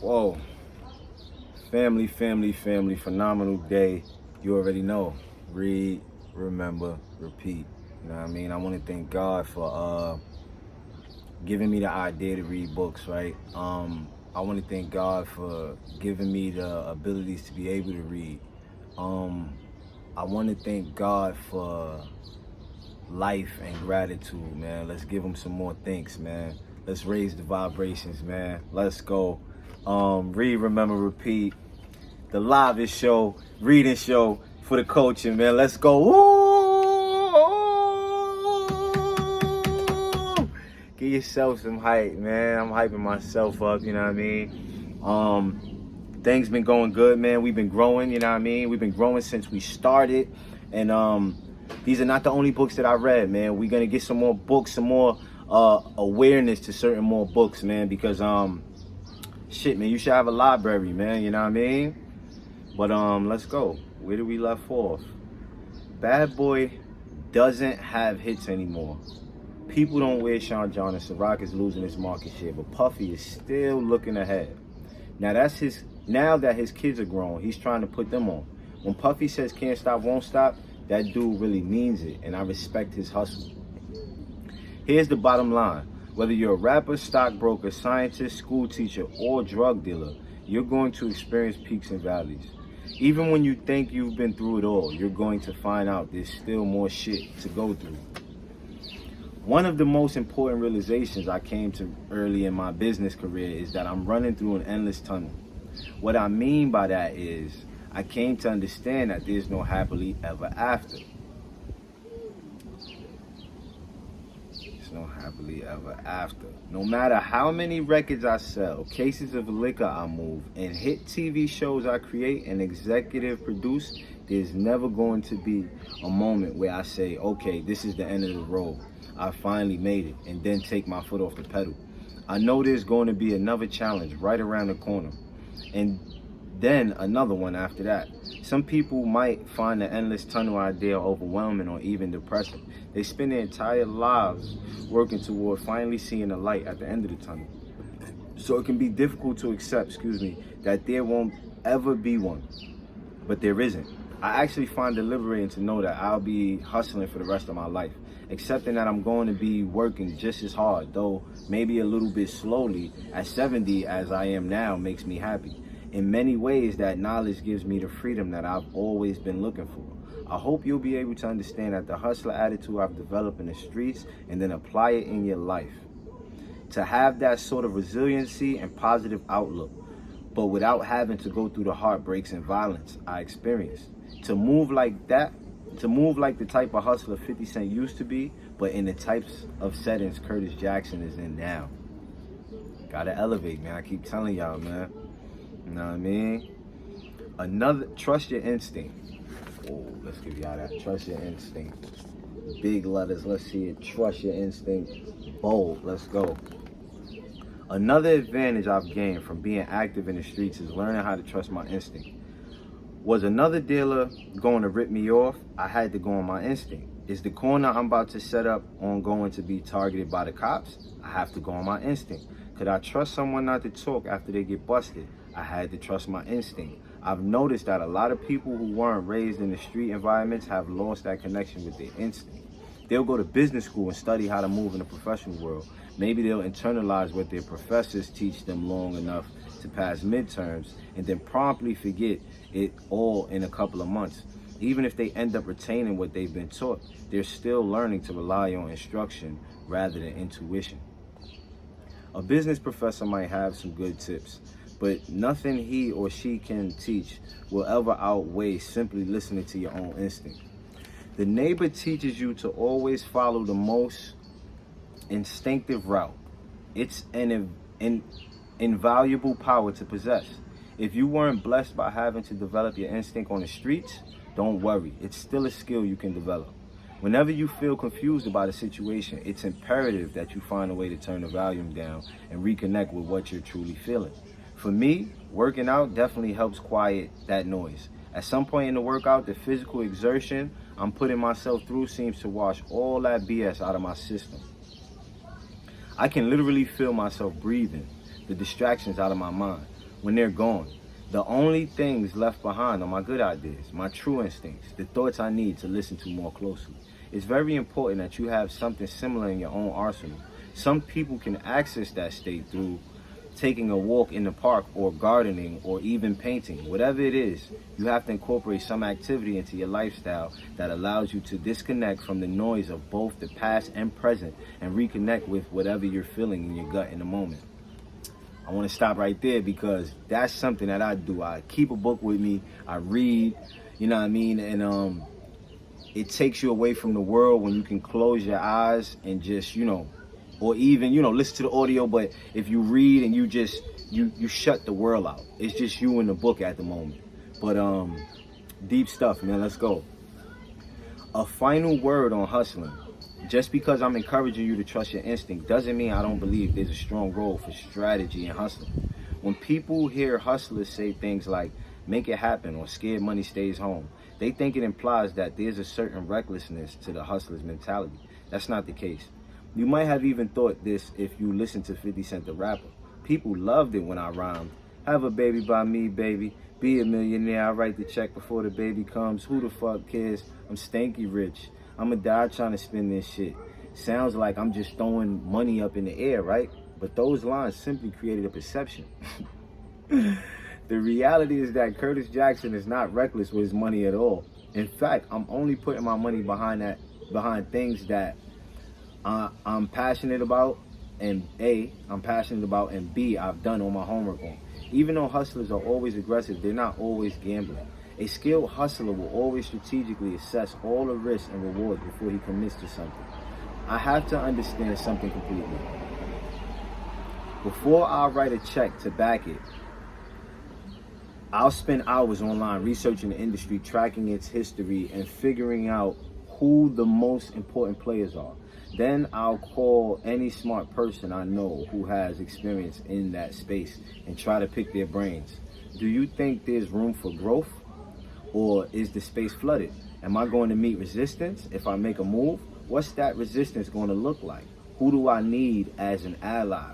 Whoa. Family, family, family. Phenomenal day. You already know. Read, remember, repeat. You know what I mean? I want to thank God for giving me the idea to read books, right? I want to thank God for giving me the abilities to be able to read. I want to thank God for life and gratitude, man. Let's give him some more thanks, man. Let's raise the vibrations, man. Let's go. Read, remember, repeat. The livest show, reading show for the coaching, man. Let's go. Woo! Give yourself some hype, man. I'm hyping myself up, you know what I mean? Things been going good, man. We've been growing, you know what I mean? We've been growing since we started. And these are not the only books that I read, man. We're gonna get some more books, some more awareness to certain more books, man, because shit, man, you should have a library, man, you know what I mean? But let's go. Where did we left off? Bad Boy doesn't have hits anymore. People don't wear Sean John, and Ciroc is losing his market share, but Puffy is still looking ahead. Now now that his kids are grown, he's trying to put them on. When Puffy says can't stop, won't stop, that dude really means it, and I respect his hustle. Here's the bottom line. Whether you're a rapper, stockbroker, scientist, school teacher, or drug dealer, you're going to experience peaks and valleys. Even when you think you've been through it all, you're going to find out there's still more shit to go through. One of the most important realizations I came to early in my business career is that I'm running through an endless tunnel. What I mean by that is, I came to understand that there's no happily ever after. No happily ever after. No matter how many records I sell, cases of liquor I move, and hit TV shows I create and executive produce, there's never going to be a moment where I say, okay, this is the end of the road. I finally made it, and then take my foot off the pedal. I know there's going to be another challenge right around the corner, and then another one after that. Some people might find the endless tunnel idea overwhelming or even depressing. They spend their entire lives working toward finally seeing the light at the end of the tunnel. So it can be difficult to accept, that there won't ever be one. But there isn't. I actually find it liberating to know that I'll be hustling for the rest of my life. Accepting that I'm going to be working just as hard, though maybe a little bit slowly, at 70 as I am now, makes me happy. In many ways, that knowledge gives me the freedom that I've always been looking for. I hope you'll be able to understand that the hustler attitude I've developed in the streets and then apply it in your life. To have that sort of resiliency and positive outlook, but without having to go through the heartbreaks and violence I experienced. To move like that, to move like the type of hustler 50 Cent used to be, but in the types of settings Curtis Jackson is in now. Gotta elevate, man. I keep telling y'all, man. You know what I mean? Trust your instinct. Oh, let's give y'all that. Trust your instinct. Big letters, let's see it. Trust your instinct. Bold, let's go. Another advantage I've gained from being active in the streets is learning how to trust my instinct. Was another dealer going to rip me off? I had to go on my instinct. Is the corner I'm about to set up on going to be targeted by the cops? I have to go on my instinct. Could I trust someone not to talk after they get busted? I had to trust my instinct. I've noticed that a lot of people who weren't raised in the street environments have lost that connection with their instinct. They'll go to business school and study how to move in the professional world. Maybe they'll internalize what their professors teach them long enough to pass midterms and then promptly forget it all in a couple of months. Even if they end up retaining what they've been taught, they're still learning to rely on instruction rather than intuition. A business professor might have some good tips, but nothing he or she can teach will ever outweigh simply listening to your own instinct. The neighbor teaches you to always follow the most instinctive route. It's an invaluable power to possess. If you weren't blessed by having to develop your instinct on the streets, don't worry. It's still a skill you can develop. Whenever you feel confused about a situation, it's imperative that you find a way to turn the volume down and reconnect with what you're truly feeling. For me, working out definitely helps quiet that noise. At some point in the workout, the physical exertion I'm putting myself through seems to wash all that BS out of my system. I can literally feel myself breathing, the distractions out of my mind. when they're gone. The only things left behind are my good ideas, my true instincts, the thoughts I need to listen to more closely. It's very important that you have something similar in your own arsenal. Some people can access that state through taking a walk in the park or gardening or even painting. Whatever it is, you have to incorporate some activity into your lifestyle that allows you to disconnect from the noise of both the past and present and reconnect with whatever you're feeling in your gut in the moment. I want to stop right there because that's something that I do. I keep a book with me, I read, you know what I mean? And it takes you away from the world when you can close your eyes and just, or even, listen to the audio. But if you read and you shut the world out, it's just you and the book at the moment. But deep stuff, man. Let's go. A final word on hustling. Just because I'm encouraging you to trust your instinct doesn't mean I don't believe there's a strong role for strategy in hustling. When people hear hustlers say things like make it happen or scared money stays home, they think it implies that there's a certain recklessness to the hustler's mentality. That's not the case. You might have even thought this if you listened to 50 Cent the rapper. People loved it when I rhymed. Have a baby by me, baby. Be a millionaire. I write the check before the baby comes. Who the fuck cares? I'm stanky rich. I'ma die trying to spend this shit. Sounds like I'm just throwing money up in the air, right? But those lines simply created a perception. The reality is that Curtis Jackson is not reckless with his money at all. In fact, I'm only putting my money behind things that I'm passionate about, and I'm passionate about, and B, I've done all my homework on. Even though hustlers are always aggressive, they're not always gambling. A skilled hustler will always strategically assess all the risks and rewards before he commits to something. I have to understand something completely. Before I write a check to back it, I'll spend hours online researching the industry, tracking its history, and figuring out who the most important players are. Then I'll call any smart person I know who has experience in that space and try to pick their brains. Do you think there's room for growth? Or is the space flooded? Am I going to meet resistance if I make a move? What's that resistance going to look like? Who do I need as an ally?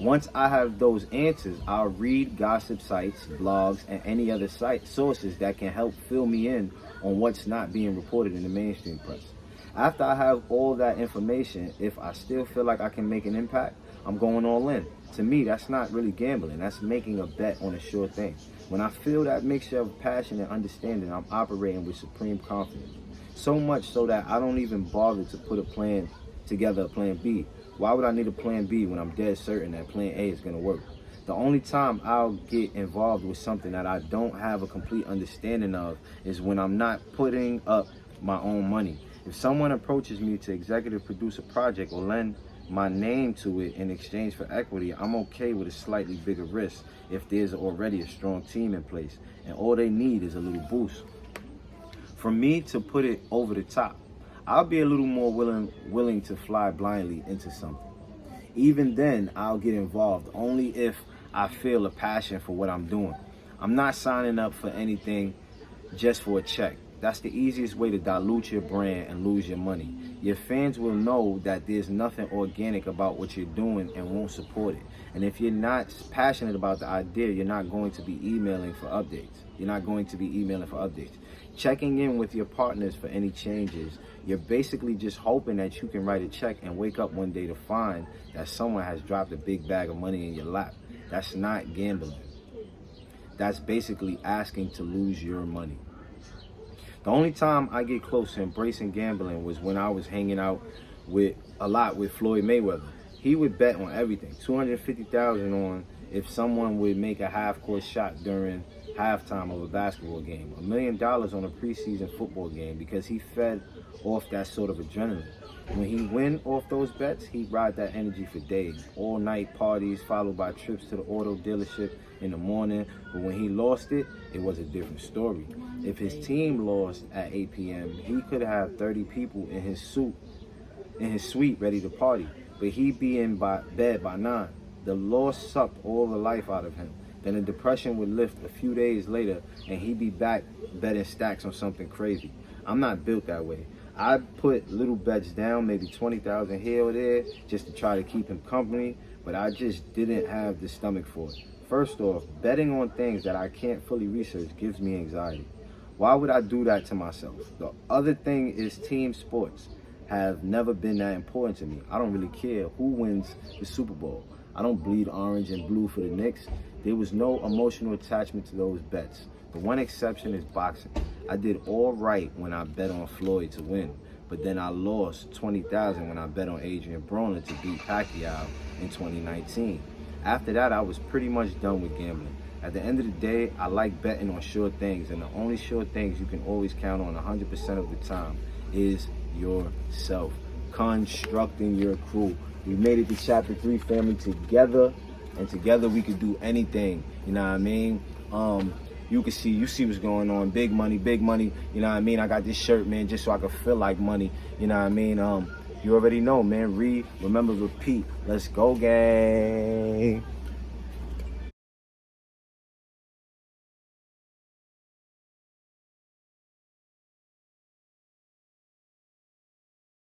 Once I have those answers, I'll read gossip sites, blogs, and any other sources that can help fill me in on what's not being reported in the mainstream press. After I have all that information, if I still feel like I can make an impact, I'm going all in. To me, that's not really gambling. That's making a bet on a sure thing. When I feel that mixture of passion and understanding, I'm operating with supreme confidence. So much so that I don't even bother to put a plan B. Why would I need a plan B when I'm dead certain that plan A is going to work? The only time I'll get involved with something that I don't have a complete understanding of is when I'm not putting up my own money. If someone approaches me to executive produce a project or lend my name to it in exchange for equity, I'm okay with a slightly bigger risk if there's already a strong team in place and all they need is a little boost. For me to put it over the top, I'll be a little more willing to fly blindly into something. Even then, I'll get involved only if I feel a passion for what I'm doing. I'm not signing up for anything just for a check. That's the easiest way to dilute your brand and lose your money. Your fans will know that there's nothing organic about what you're doing and won't support it. And if you're not passionate about the idea, you're not going to be emailing for updates. Checking in with your partners for any changes. You're basically just hoping that you can write a check and wake up one day to find that someone has dropped a big bag of money in your lap. That's not gambling. That's basically asking to lose your money. The only time I get close to embracing gambling was when I was hanging out a lot with Floyd Mayweather. He would bet on everything. $250,000 on if someone would make a half-court shot during halftime of a basketball game. $1 million on a preseason football game because he fed off that sort of adrenaline. When he win off those bets, he'd ride that energy for days. All night parties followed by trips to the auto dealership in the morning. But when he lost it, it was a different story. If his team lost at 8 p.m., he could have 30 people in his suite ready to party. But he'd be in bed by 9. The loss sucked all the life out of him. Then the depression would lift a few days later and he'd be back betting stacks on something crazy. I'm not built that way. I put little bets down, maybe 20,000 here or there, just to try to keep him company, but I just didn't have the stomach for it. First off, betting on things that I can't fully research gives me anxiety. Why would I do that to myself? The other thing is team sports have never been that important to me. I don't really care who wins the Super Bowl. I don't bleed orange and blue for the Knicks. There was no emotional attachment to those bets. The one exception is boxing. I did all right when I bet on Floyd to win, but then I lost $20,000 when I bet on Adrian Broner to beat Pacquiao in 2019. After that, I was pretty much done with gambling. At the end of the day, I like betting on sure things, and the only sure things you can always count on 100% of the time is yourself. Constructing your crew. We made it to chapter 3, family, together, and together we could do anything. You know what I mean? You see what's going on. Big money, you know what I mean? I got this shirt, man, just so I could feel like money. You know what I mean? You already know, man. Read, remember, repeat. Let's go, gang.